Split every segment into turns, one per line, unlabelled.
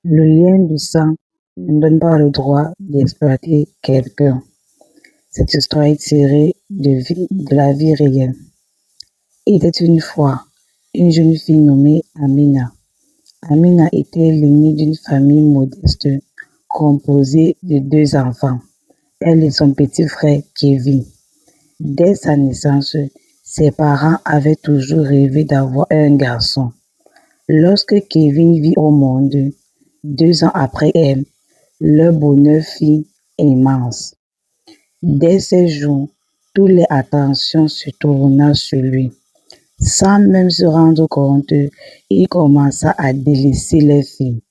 Le lien du sang ne donne pas le droit d'exploiter quelqu'un. Cette histoire est tirée de la vie réelle. Il était une fois une jeune fille nommée Amina. Amina était l'aînée d'une famille modeste composée de 2 enfants, elle et son petit frère Kevin. Dès sa naissance, ses parents avaient toujours rêvé d'avoir un garçon. Lorsque Kevin vit au monde, 2 ans après elle, leur bonheur fut immense. Dès ce jour, toutes les attentions se tourna sur lui. Sans même se rendre compte, il commença à délaisser les filles.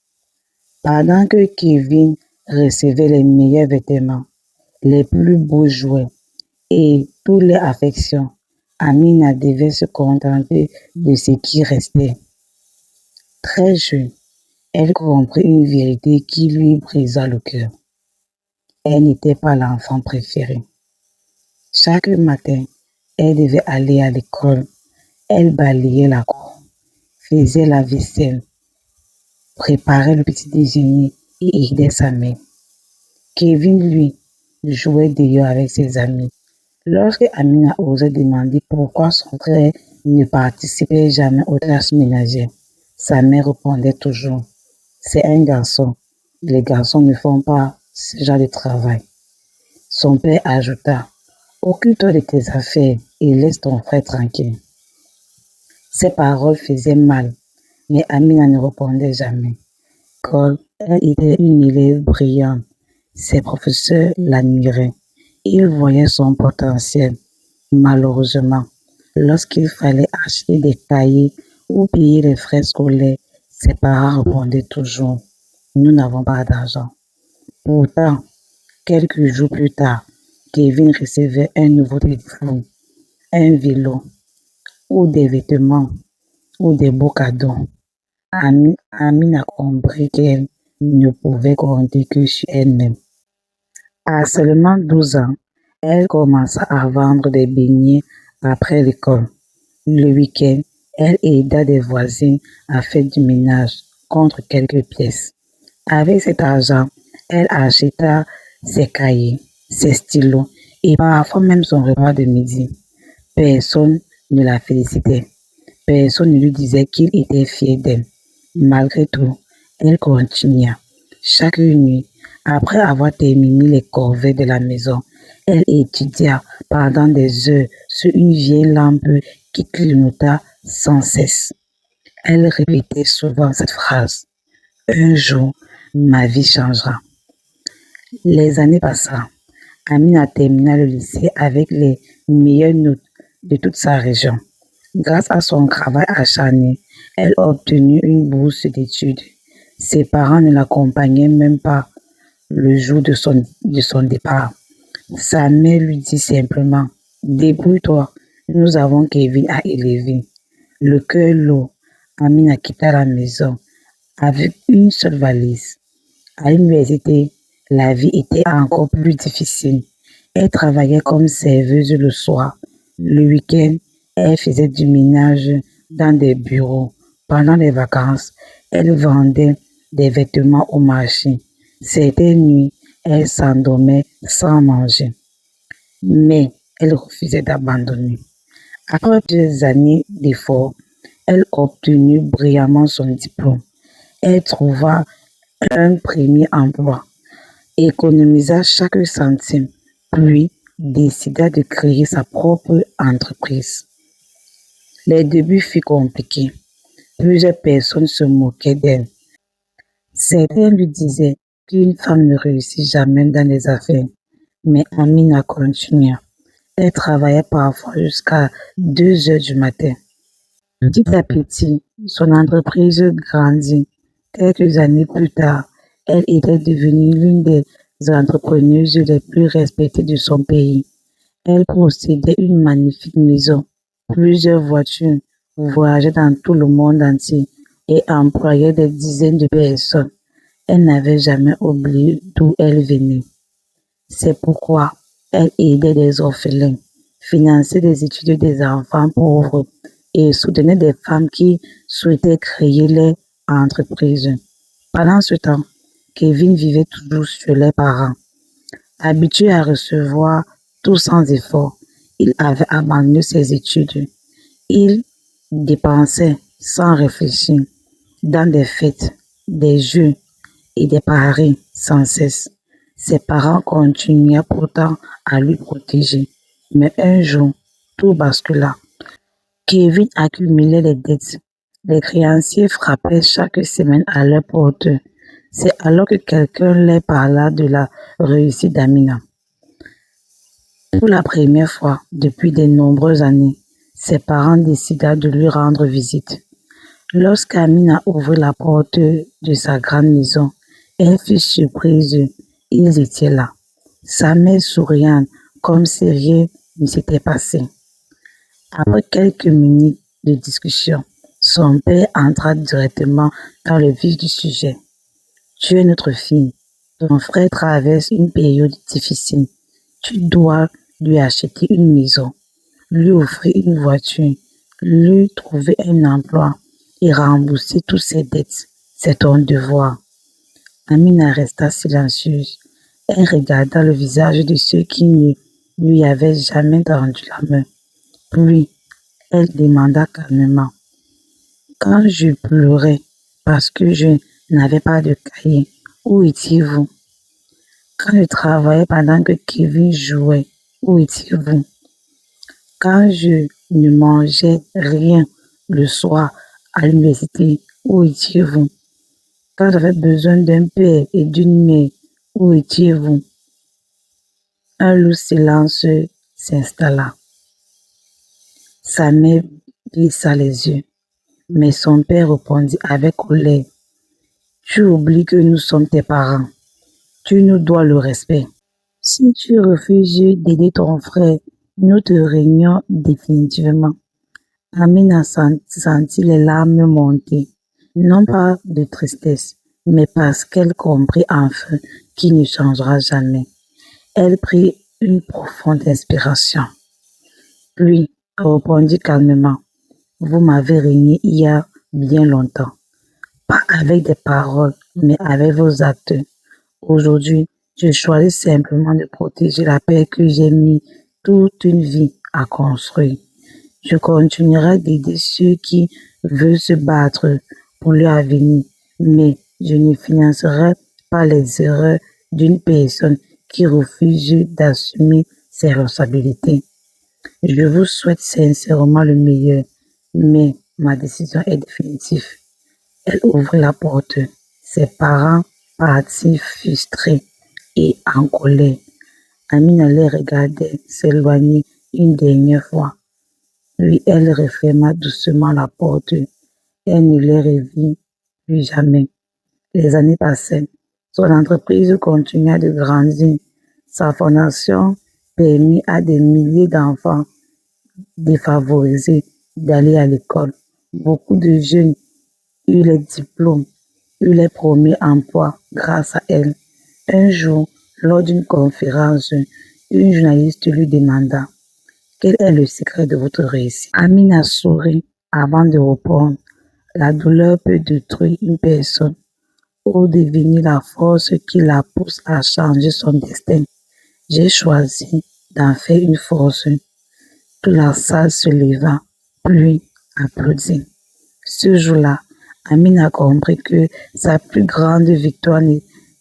Pendant que Kevin recevait les meilleurs vêtements, les plus beaux jouets et toutes les affections, Amina devait se contenter de ce qui restait. Très jeune, elle comprit une vérité qui lui brisa le cœur. Elle n'était pas l'enfant préféré. Chaque matin, elle devait aller à l'école. Elle balayait la cour, faisait la vaisselle, préparait le petit déjeuner et aidait sa mère. Kevin, lui, jouait dehors avec ses amis. Lorsque Amina osait demander pourquoi son frère ne participait jamais aux tâches ménagères, sa mère répondait toujours: c'est un garçon. Les garçons ne font pas ce genre de travail. Son père ajouta: occupe-toi de tes affaires et laisse ton frère tranquille. Ces paroles faisaient mal, mais Amina ne répondait jamais. L'école, elle était une élève brillante. Ses professeurs l'admiraient. Ils voyaient son potentiel. Malheureusement, lorsqu'il fallait acheter des cahiers ou payer les frais scolaires, ses parents répondaient toujours: nous n'avons pas d'argent. Pourtant, quelques jours plus tard, Kevin recevait un nouveau téléphone, un vélo ou des vêtements ou des beaux cadeaux. Amine a compris qu'elle ne pouvait compter que sur elle-même. À seulement 12 ans, elle commença à vendre des beignets après l'école. Le week-end, elle aida des voisins à faire du ménage contre quelques pièces. Avec cet argent, elle acheta ses cahiers, ses stylos et parfois même son repas de midi. Personne ne la félicitait. Personne ne lui disait qu'il était fier d'elle. Malgré tout, elle continua. Chaque nuit, après avoir terminé les corvées de la maison, elle étudia pendant des heures sur une vieille lampe qui clignota sans cesse. Elle répétait souvent cette phrase: un jour, ma vie changera. Les années passèrent. Amina termina le lycée avec les meilleures notes de toute sa région. Grâce à son travail acharné, elle obtenu une bourse d'études. Ses parents ne l'accompagnaient même pas le jour de son départ. Sa mère lui dit simplement: débrouille-toi, nous avons Kevin à élever. Le cœur lourd, Amina quitta la maison avec une seule valise. À l'université, la vie était encore plus difficile. Elle travaillait comme serveuse le soir. Le week-end, elle faisait du ménage dans des bureaux. Pendant les vacances, elle vendait des vêtements au marché. Certaines nuits, elle s'endormait sans manger. Mais elle refusait d'abandonner. Après 2 années d'efforts, elle obtenut brillamment son diplôme. Elle trouva un premier emploi, économisa chaque centime, puis décida de créer sa propre entreprise. Les débuts furent compliqués. Plusieurs personnes se moquaient d'elle. Certains lui disaient qu'une femme ne réussit jamais dans les affaires, mais Amina continua. Elle travaillait parfois jusqu'à 2 heures du matin. Petit à petit, son entreprise grandit. Quelques années plus tard, elle était devenue l'une des entrepreneuses les plus respectées de son pays. Elle possédait une magnifique maison, plusieurs voitures, voyageait dans tout le monde entier et employait des dizaines de personnes. Elle n'avait jamais oublié d'où elle venait. C'est pourquoi elle aidait des orphelins, finançait des études des enfants pauvres et soutenait des femmes qui souhaitaient créer leur entreprise. Pendant ce temps, Kevin vivait toujours chez les parents. Habitué à recevoir tout sans effort, il avait abandonné ses études. Il dépensait sans réfléchir dans des fêtes, des jeux et des paris sans cesse. Ses parents continuaient pourtant à lui protéger. Mais un jour, tout bascula. Kevin accumulait les dettes. Les créanciers frappaient chaque semaine à leur porte. C'est alors que quelqu'un leur parla de la réussite d'Amina. Pour la première fois depuis de nombreuses années, ses parents décidèrent de lui rendre visite. Lorsqu'Amina ouvrit la porte de sa grande maison, elle fut surprise. Ils étaient là, sa mère souriante comme si rien ne s'était passé. Après quelques minutes de discussion, son père entra directement dans le vif du sujet. Tu es notre fille. Ton frère traverse une période difficile. Tu dois lui acheter une maison, lui offrir une voiture, lui trouver un emploi et rembourser toutes ses dettes. C'est ton devoir. Amina resta silencieuse. Elle regarda le visage de ceux qui ne lui avaient jamais tendu la main. Puis, elle demanda calmement. Quand je pleurais parce que je n'avais pas de cahier, où étiez-vous? Quand je travaillais pendant que Kevin jouait, où étiez-vous? Quand je ne mangeais rien le soir à l'université, où étiez-vous? Quand j'avais besoin d'un père et d'une mère, où étiez-vous? Un lourd silence s'installa. Sa mère plissa les yeux, mais son père répondit avec colère. Tu oublies que nous sommes tes parents. Tu nous dois le respect. Si tu refuses d'aider ton frère, nous te régnons définitivement. Amina sentit les larmes monter, non pas de tristesse, mais parce qu'elle comprit enfin qu'il ne changera jamais. Elle prit une profonde inspiration. Puis répondit calmement, vous m'avez régné il y a bien longtemps, pas avec des paroles, mais avec vos actes. Aujourd'hui, je choisis simplement de protéger la paix que j'ai mis toute une vie à construire. Je continuerai d'aider ceux qui veulent se battre pour leur avenir, mais je ne financerai pas les erreurs d'une personne qui refuse d'assumer ses responsabilités. Je vous souhaite sincèrement le meilleur, mais ma décision est définitive. Elle ouvrit la porte. Ses parents partirent frustrés et en colère. Amina les regardait s'éloigner une dernière fois. Puis elle referma doucement la porte. Elle ne les revit plus jamais. Les années passaient. Son entreprise continua de grandir. Sa fondation permit à des milliers d'enfants défavorisés d'aller à l'école. Beaucoup de jeunes eurent les diplômes, eurent les premiers emplois grâce à elle. Un jour, lors d'une conférence, une journaliste lui demanda quel est le secret de votre réussite. Amina sourit avant de répondre. La douleur peut détruire une personne ou devenir la force qui la pousse à changer son destin. J'ai choisi d'en faire une force. Toute la salle se leva, puis applaudit. Ce jour-là, Amina a compris que sa plus grande victoire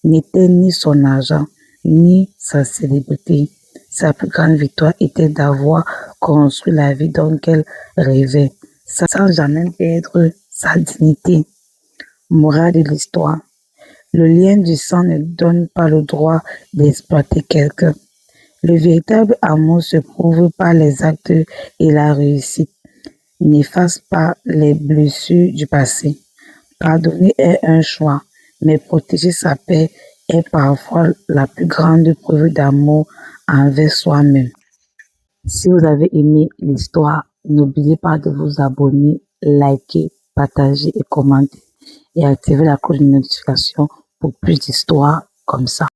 n'était ni son argent, ni sa célébrité. Sa plus grande victoire était d'avoir construit la vie dont elle rêvait, sans jamais perdre sa dignité. Morale de l'histoire. Le lien du sang ne donne pas le droit d'exploiter quelqu'un. Le véritable amour se prouve par les actes et la réussite. N'efface pas les blessures du passé. Pardonner est un choix, mais protéger sa paix est parfois la plus grande preuve d'amour envers soi-même. Si vous avez aimé l'histoire, n'oubliez pas de vous abonner, liker, partager et commenter et activer la cloche de notification pour plus d'histoires comme ça.